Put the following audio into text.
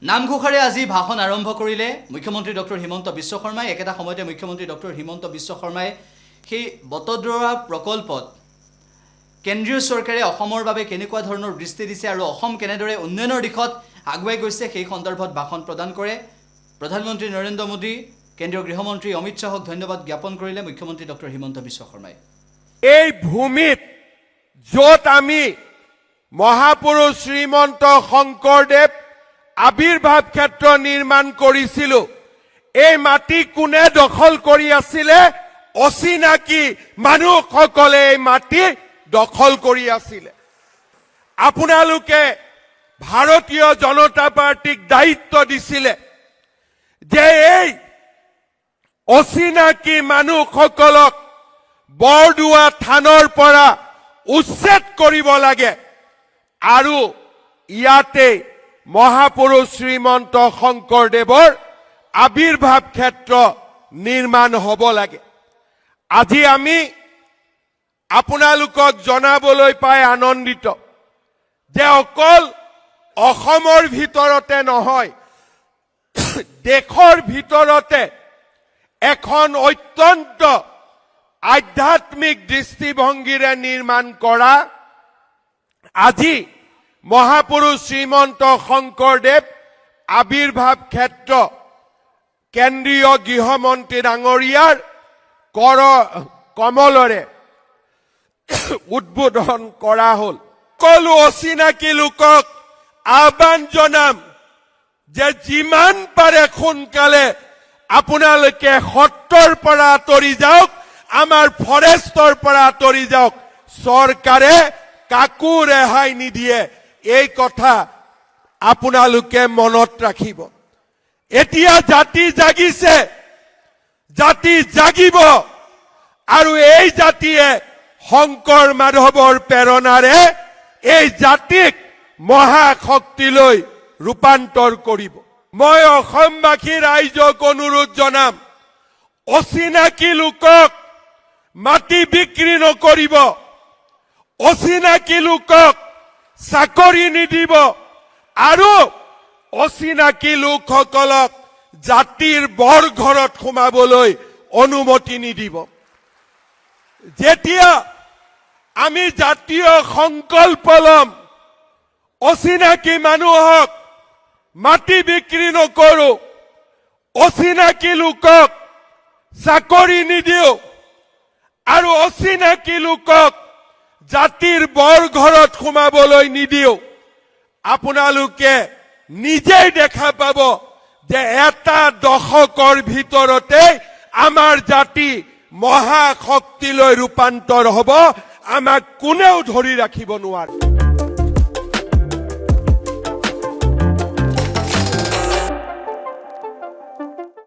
নামঘোষাৰে আজি ভাষণ আৰম্ভ কৰিলে মুখ্যমন্ত্ৰী ডক্টৰ হিমন্ত বিশ্ব শৰ্মাই। একেটা সময়তে মুখ্যমন্ত্ৰী ডক্টৰ হিমন্ত বিশ্ব শৰ্মাই সেই বটদ্ৰৱা প্ৰকল্পত কেন্দ্ৰীয় চৰকাৰে অসমৰ বাবে কেনেকুৱা ধৰণৰ দৃষ্টি দিছে আৰু অসম কেনেদৰে উন্নয়নৰ দিশত আগুৱাই গৈছে সেই সন্দৰ্ভত ভাষণ প্ৰদান কৰে। প্ৰধানমন্ত্ৰী নৰেন্দ্ৰ মোদী, কেন্দ্ৰীয় গৃহমন্ত্ৰী অমিত শাহক ধন্যবাদ জ্ঞাপন কৰিলে মুখ্যমন্ত্ৰী ডক্টৰ হিমন্ত বিশ্ব শৰ্মাই। এই ভূমিত য'ত আমি মহাপুৰুষ শ্ৰীমন্ত শংকৰদেৱ আবিৰ্ভাৱ ক্ষেত্ৰ নিৰ্মাণ কৰিছিলো, এই মাটি কোনে দখল কৰি আছিলে? অচিনাকি মানুহসকলে এই মাটি দখল কৰি আছিলে। আপোনালোকে ভাৰতীয় জনতা পাৰ্টিক দায়িত্ব দিছিলে যে এই অচিনাকি মানুহসকলক বৰদোৱা থানৰ পৰা উচ্ছেদ কৰিব লাগে আৰু ইয়াতে মহাপুৰুষ শ্ৰীমন্ত শংকৰদেৱৰ আবিৰ্ভাৱ ক্ষেত্ৰ নিৰ্মাণ হ'ব লাগে। আজি আমি আপোনালোকক জনাবলৈ পাই আনন্দিত যে অকল অসমৰ ভিতৰতে নহয়, দেশৰ ভিতৰতে এখন অত্যন্ত আধ্যাত্মিক দৃষ্টিভংগীৰে নিৰ্মাণ কৰা আজি মহাপুৰুষ শ্ৰীমন্ত শংকৰদেৱ আবিৰ্ভাৱ ক্ষেত্ৰ কেন্দ্ৰীয় গৃহমন্ত্ৰী ডাঙৰীয়াৰ কৰ কমলৰে উদ্বোধন কৰা হ'ল। সকলো অচিনাকি লোকক আহ্বান জনাম যে যিমান পাৰে সোনকালে আপোনালোকে সত্ৰৰ পৰা আঁতৰি যাওক, আমাৰ ফৰেষ্টৰ পৰা আঁতৰি যাওক। চৰকাৰে কাকো ৰেহাই নিদিয়ে, এই কথা আপোনালোকে মনত ৰাখিব। এতিয়া জাতি জাগিছে, জাতি জাগিব আৰু এই জাতিয়ে শংকৰ মাধৱৰ প্ৰেৰণাৰে এই জাতিক মহাশক্তিলৈ ৰূপান্তৰ কৰিব। মই অসমবাসী ৰাইজক অনুৰোধ জনাম, অচিনাকি লোকক মাটি বিক্ৰী নকৰিব, অচিনাকি লোকক চাকৰি নিদিব আৰু অচিনাকি লোকসকলক জাতিৰ বৰঘৰত সোমাবলৈ অনুমতি নিদিব। যেতিয়া আমি জাতীয় সংকল্প ল'ম, অচিনাকি মানুহক মাটি বিক্ৰী নকৰো, অচিনাকি লোকক চাকৰি নিদিও আৰু অচিনাকি লোকক জাতিৰ বৰঘৰত সোমাবলৈ নিদিও, আপোনালোকে নিজেই দেখা পাব যে এটা দশকৰ ভিতৰতে আমাৰ জাতি মহাশক্তিলৈ ৰূপান্তৰ হ'ব। আমাক কোনেও ধৰি ৰাখিব নোৱাৰে।